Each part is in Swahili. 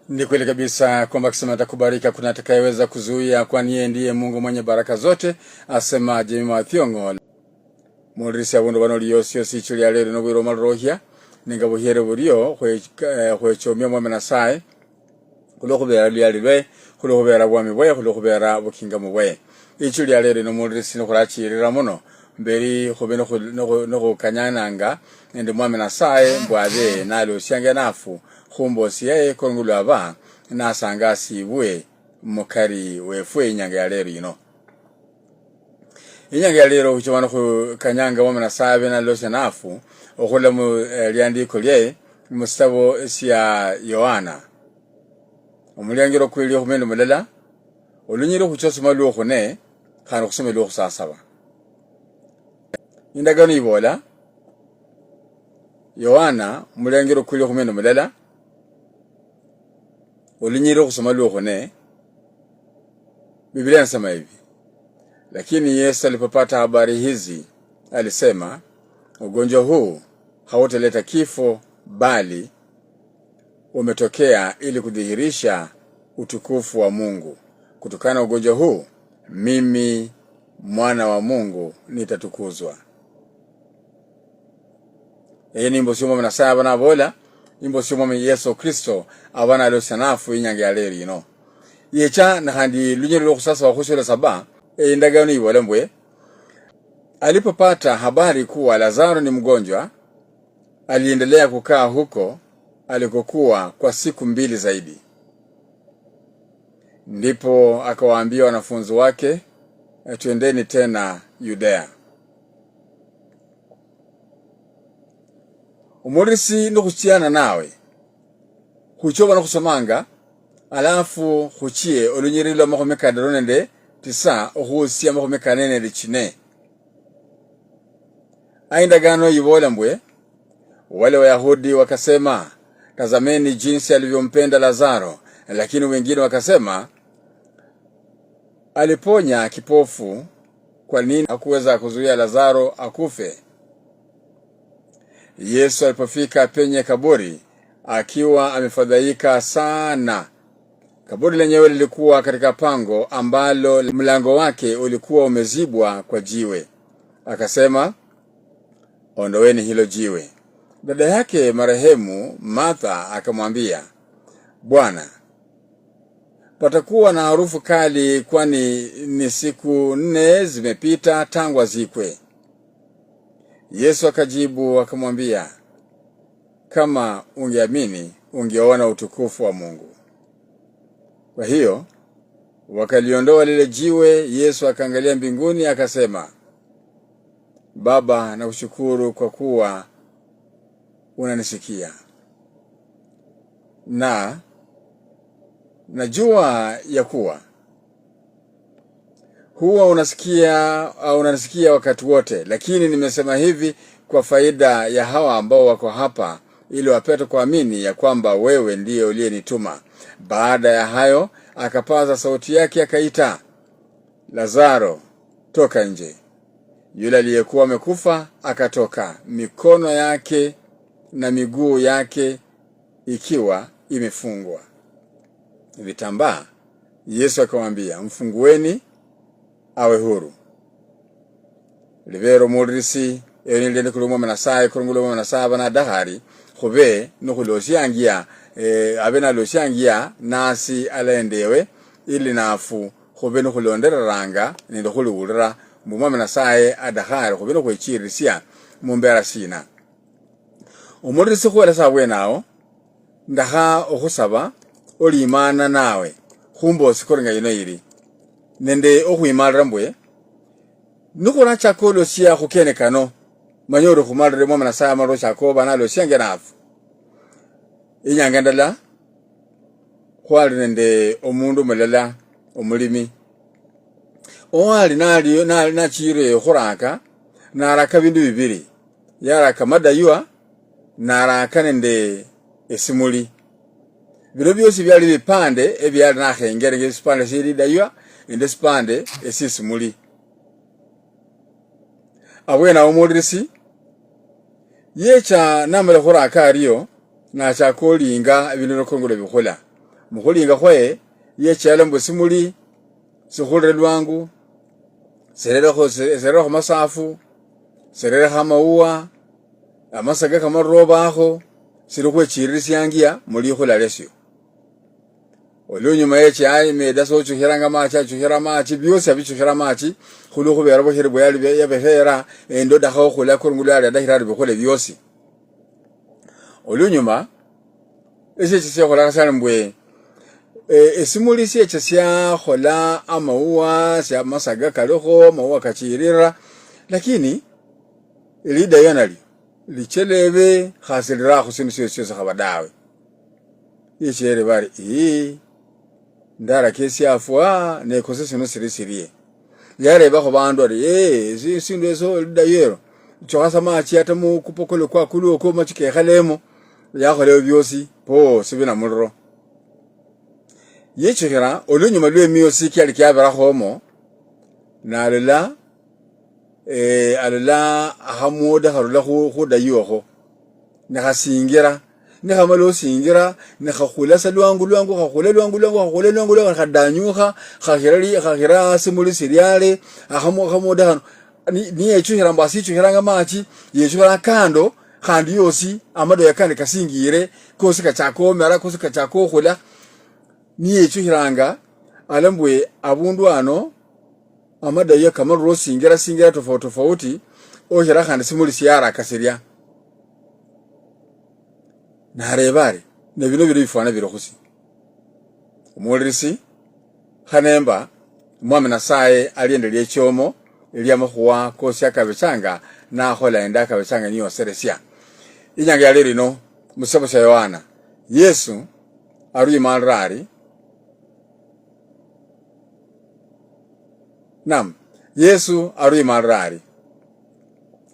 Ni kweli kabisa kwamba kusema atakubarika kuna atakayeweza kuzuia, kwani yeye ndiye Mungu mwenye baraka zote, asema Jemima Thiongo. Mulirisi abundu bano liyosyo sichuli ya lero nobwiro marohia ninga buhere buriyo kwechomya mwame nasaye kulokubera lyalilwe kulokubera bwami bwe kulokubera bukinga mubwe ichuli ya lero no mulirisi no kurachirira muno mberi khobeno no kanyananga ende mwame nasaye mbwabe nalo syange nafu khumbosi yae kongulu aba nasanga sibwe mukari wefwe inyanga ya lero ino. Inyanga ya lero uchobana ku kanyanga mwame nasaye nalo senafu okhola mu lyandiko lye mustabo sia Yohana omulyangiro kwili okumendo mulala olunyiro kuchosoma lwo ne khana kusoma lwo kusasaba indagano ibola Yohana mulyangiro kwili okumendo mulala olunyiro kusoma lwo ne Biblia inasema hivi. Lakini Yesu alipopata habari hizi alisema, ugonjwa huu hautaleta kifo bali umetokea ili kudhihirisha utukufu wa Mungu. Kutokana na ugonjwa huu mimi mwana wa Mungu nitatukuzwa. Ni mbosimo mnasaba na bola imbosimo Yesu Kristo abana alosanafu inyange ya lero ino. Yecha na handi lunyero lokusasa wa khushola saba indagano ibola mbwe alipopata habari kuwa Lazaro ni mgonjwa aliendelea kukaa huko alikokuwa kwa siku 2 zaidi. Ndipo akawaambia wanafunzi wake, tuendeni tena Yudea. Umurisi nukuchiana nawe huchoba nukusomanga alafu huchie olunyirilo makomeka daronende tisa ohusia makomeka nene lichine. Aindagano yibola mbwe wale Wayahudi wakasema, tazameni jinsi alivyompenda Lazaro, lakini wengine wakasema aliponya kipofu, kwa nini hakuweza kuzuia Lazaro akufe? Yesu alipofika penye kaburi akiwa amefadhaika sana. Kaburi lenyewe lilikuwa katika pango ambalo mlango wake ulikuwa umezibwa kwa jiwe. Akasema, ondoweni hilo jiwe. Dada yake marehemu Martha akamwambia, Bwana, patakuwa na harufu kali, kwani ni siku 4 zimepita tangu azikwe. Yesu akajibu akamwambia, kama ungeamini ungeona utukufu wa Mungu. Kwa hiyo wakaliondoa lile jiwe. Yesu akaangalia mbinguni akasema, Baba, nakushukuru kwa kuwa unanisikia. Na najua ya kuwa huwa unanisikia wakati wote, lakini nimesema hivi kwa faida ya hawa ambao wako hapa, ili wapate kuamini ya kwamba wewe ndiye uliyenituma. Baada ya hayo akapaza sauti yake akaita, Lazaro, toka nje. Yule aliyekuwa amekufa akatoka, mikono yake na miguu yake ikiwa imefungwa vitambaa. Yesu akamwambia, mfungueni awe huru. Livero mulirisi nilende kulumwa manasaye kulumwa manasaba na dahari khobe nukulosyangia abena losyangia nasi alendewe ili nafu khobe nukulondereranga nende khululira mumwa manasaye adahari khobe nokwechirisya mumbera sina. Umulirisi khuwela sabwe nao ndaha okhusaba olimana nawe khumbosi koringa ino iri nende okhuimalira mbwe nukuna chakolo siya khukene kano manyoro khumalire mwa manasaya maro chakoba nalo syange nafu. Inyanga ndala khwali nende omundu mulala omulimi owali nali nachire khuraka naraka bindu bibiri, yaraka madaywa naraka nende esimuli. Bino byosi byali bipande ebyali nakhengere ngesipande siri daywa ende sipande esisimuli. Abwena omulirisi yecha namala khuraka ariyo na chakolinga ibintu kongolo bikhola mukulinga khoe ye challenge simuli sikhulire lwangu serere masafu serere maua amasaga kama robakho siri khwechirisiangia muli khulalesyo olunyuma yechi meda so chuhiranga macha chuhira machi byosi abichuhira machi khulu khubera bohire bwali yabehera endo dakho khula kurungulala dahira bikhole byosi olunyuma ese chisekhola sana mbwe esimuli sieche sya khola amaua sya masaga kalokho maua kachirira lakini elida yanali lichelebe khasilira khusinu syo sakhabadawe yechere bari ndara kesi afwa ne kosesino sirisirie yareba ko bandu ari sindu eso dayero chokasa machi atamu kupokole kwa kulu ko machike khalemo yakhole byosi po sibina mulro yechera olunyuma lwe miyosi kyali kyabara khomo nalala alala ahamoda harula khudayoko nakhasingira nekhamalo singira nekhakhula salwangu khakhula khadanyuka khakhira simuli siriale khamoda hano ni echuhira mbasi chuhiranga machi yechuhira kando khandi yosi amado yakane kasingire kosi kachako mera kosi kachako khula ni echuhiranga alambwe abundu ano amada yakama singira tofauti ohira khandi simuli siara kasiria narebare nebino biri bifana biro khusi umulirisi khanemba mwami nasaye aliendelie chomo eliamakhuwa kosi akabechanga nakhola enda akabechanga niyo seresia inyanga ya lino musabo sha Yohana Yesu aruyi malrari nam Yesu aruyi malrari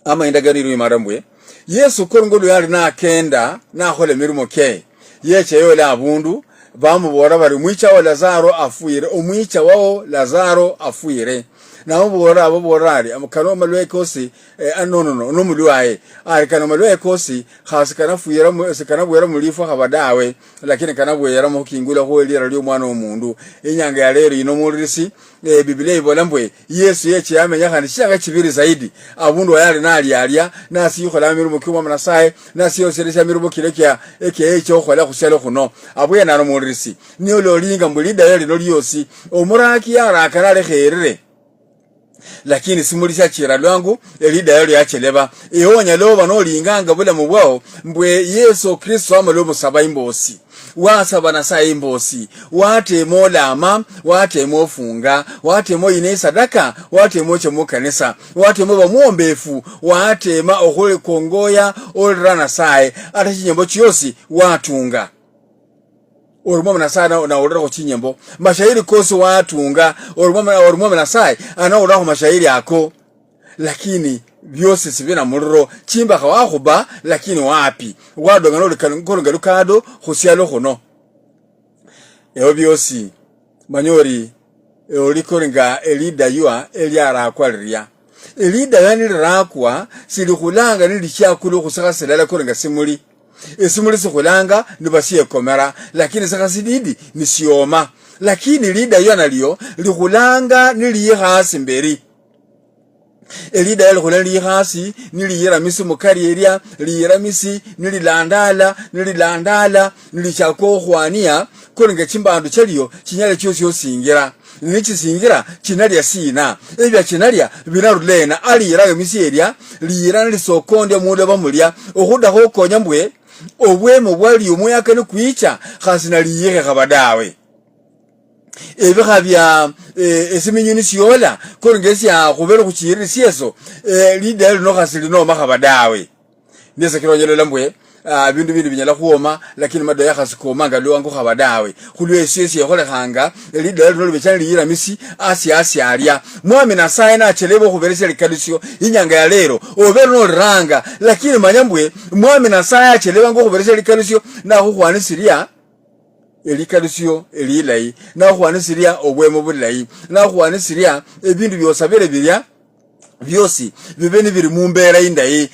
ama indagani ruyi marambwe Yesu korongolo yali nakenda nakhole mirimo ke yeche yola abundu bamubora bari mwicha wa Lazaro afuire omwicha wao Lazaro afuire nawo bora abo borari amukano malwe kosi anono no mulwaye arikano malwe kosi khasikana fuira sikana bwera mulifu khabadawe lakini kana bwera mu kingula ko elira lyo mwana omundu inyanga ya lero ino mulirisi Biblia ibolambwe Yesu yeche yamenya khani shanga kibiri zaidi abundu yali nali alya nasi yukhola mirumo kyuma mnasaye nasi yoselesha mirumo kilekya echo khola khuselo khuno abwe nano mulirisi niyo lolinga mbulida yali no lyosi omuraki yara kanale kherere lakini simulisha chira lwangu elida yali yacheleba ehonya loba no linganga bula mubwao mbwe Yesu Kristo amalo musaba imbosi wasaba nasaye imbosi wate molama wate mofunga wate mo ine sadaka wate mo chemo kanisa wate mo bamuombefu wate ma okhole kongoya olrana saye ata chinyembo chiyosi watunga orumwa nasana na orora ko chinyembo mashairi kosi watunga orumwa nasai ana orora ko mashairi yako lakini byose sibina murro chimba khawakhuba lakini wapi wadonga no likalunga lukado khusialo khono eyo byosi manyori olikoringa elida yua eliara kwaliria elida yani rakwa sili khulanga nilichakulu khusakasela koringa simuli esimuli sikhulanga nibasiye komera lakini sakasididi nisioma lakini lida yona liyo likhulanga niliyihasi mberi elida yali khulanga liyihasi niliyira misi mukari eria liyira misi nililandala nilichako khwania kolinga chimbandu chaliyo chinyale chosi singira nichi singira chinalya sina ebya chinalya binarulena aliyira misi eria liyira nilisokonde munde bamulya okhuda khokonya mbwe obwemo bwali omuyaka ne kwicha khasina liye khabadawe ebikhabya esiminyuni siola korongesi ya khubera khuchiri sieso lidalo no khasili no makhabadawe nese kironyelo mbwe bindu binyala khuoma lakini mado yakhasikoma ngalo khabadawe khulwe sisi yakhole khanga lidalo no libechani liyira misi asi alya mwami nasaye na chelebo khuberesa likalisyo inyanga ya lero obera no ranga lakini manyambwe mwami nasaye acheleba ngo khuberesa likalisyo na khukhwanisiria elikalisyo elilai na khukhwanisiria obwemo bulayi na khukhwanisiria ebindu byosabere birya byosi bibeni biri mumbera indayi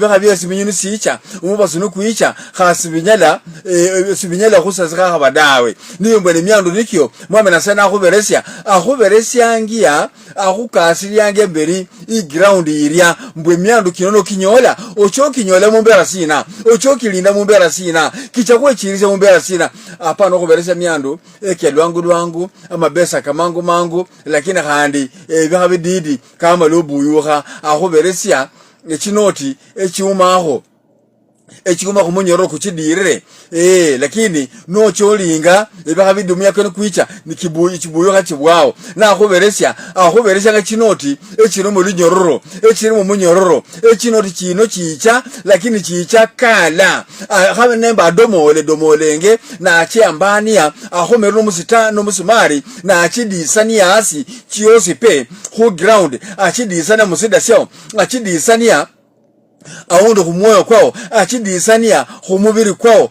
baka byosi binyuni sicha umubasu nukuicha khasibinyala sibinyala khusazika khabadawe niyo mbele myandu nikyo mwame nasana akhuberesya ngia akhukasiryange mberi I ground iria mbwe myandu kinono kinyola ochokinyola mumbera sina ochokilinda mumbera sina kichakwe chiriza mumbera sina apana khuberesya myandu lwangu amabesa kamangu lakini khandi baka bididi kama lobuyuha akhuberesya echinoti echiumaho kumunyororo kuchidirire lakini no cholinga ebaka bidumya kwene kwicha nikibuyo chibwao na akhuberesya nga chinoti echino mu linyororo echino mu munyororo echinoti chino chicha lakini chicha kala khabe nemba domolenge na achiambania akhomero no musumari na achidisania asi chiosi pe khu ground achidisana musida sio achidisania aondo kumoyo kwao achidisania khumubiri kwao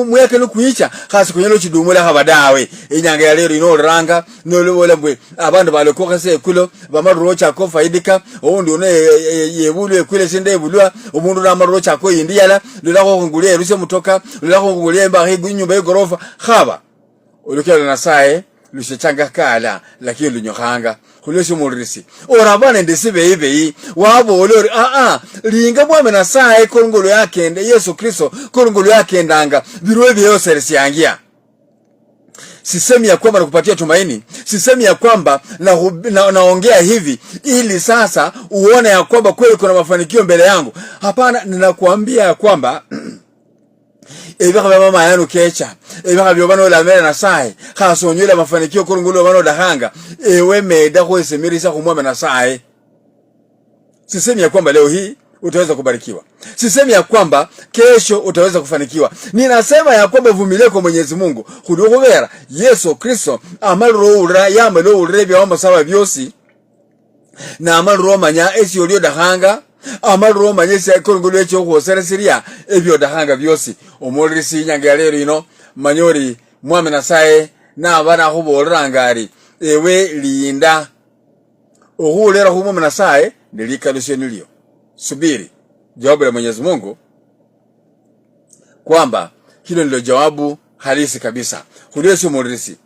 muyake nokuicha khasi kunyelo chidumula khabadawe inyanga ya lero inoranga nolobola mbwe abantu balokokase kulo bamarocha ko faidika ondi one yebulu ekule sinde ebulwa omundu namarocha ko indiyala lulako ngulye ruse mutoka lulako ngulye mba nyumba yegorofa khaba olukelo nasaye lushechanga kala lakini lunyokhanga khulweshe mulirisi orabana ndesibe ibe wabo olori linga mwame nasaye kolongolo yakende Yesu Kristo kolongolo yakendanga birwe byose siyangia sisemi ya kwamba nakupatia tumaini sisemi ya kwamba naongea hivi ili sasa uone ya kwamba kweli kuna mafanikio mbele yangu hapana ninakuambia ya kwamba ebaka baba mayano kecha ebaka byobano la mera nasaye khasonyola mafanikio kolongulo bano dahanga ewe meda kwesemirisa kumwame nasaye sisemi ya kwamba leo hii utaweza kubarikiwa sisemi ya kwamba kesho utaweza kufanikiwa ninasema ya kwamba vumilie kwa Mwenyezi Mungu khudukubera Yesu Kristo amalura yamalura byawamba sawa byosi na amalura manya esi olio dahanga amaluro manyese kolongolo echo khuseresirya ebyo dahanga byosi omulisi nyanga lero ino manyori mwame nasaye na bana khubolrangari ewe linda okhulera khumwame nasaye nilikalushe nilyo subiri jawabu la Mwenyezi Mungu kwamba hilo ndilo jawabu halisi kabisa khuleshe mulisi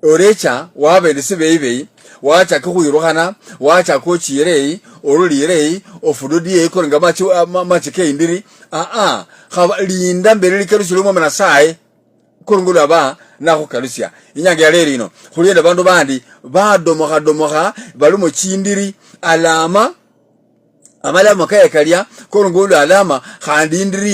orecha wabe ndisibe ibe wacha kuyirohana wacha ko chirei orulirei ofududi ekorenga machike indiri khaba linda mbere likarushiro mu nasaye korongula ba nako kalusya inyanga ya lero ino khulenda bandu bandi badomoha balumo chindiri alama amalama kaya kalya korongolo alama khandi indiri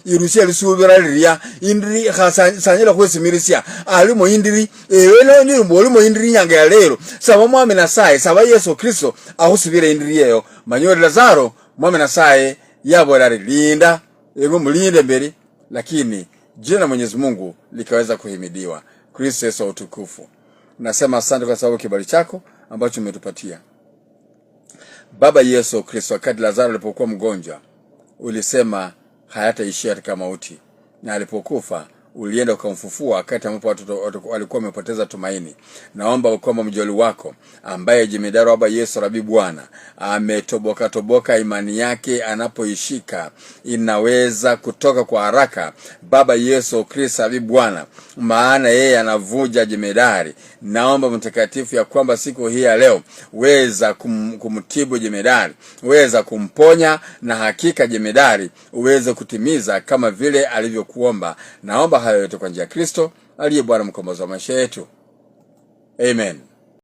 irusia lisubira liria indiri khasanyela kwesimirisia alimo indiri ewelo ni molimo indiri nyanga ya lero saba mwame nasaye saba Yesu Kristo ahusubira indiri yeyo manyori Lazaro mwame nasaye yabola linda ego mulinde mbere lakini jina Mwenyezi Mungu likaweza kuhimidiwa Kristo Yesu utukufu nasema asante kwa sababu kibali chako ambacho umetupatia Baba Yesu Kristo wakati Lazaro alipokuwa mgonjwa ulisema hayataishia katika mauti na alipokufa ulienda ukamfufua wakati ambapo watu walikuwa wamepoteza tumaini naomba kwamba mjoli wako ambaye jemedari Baba Yesu Rabi Bwana ametoboka imani yake anapoishika inaweza kutoka kwa haraka Baba Yesu Kristo Rabi Bwana maana yeye anavuja jemedari naomba mtakatifu ya kwamba siku hii ya leo weza kumtibu jemedari weza kumponya na hakika jemedari uweze kutimiza kama vile alivyokuomba naomba hayo yote kwa njia ya Kristo aliye Bwana mkombozi wa maisha yetu. Amen.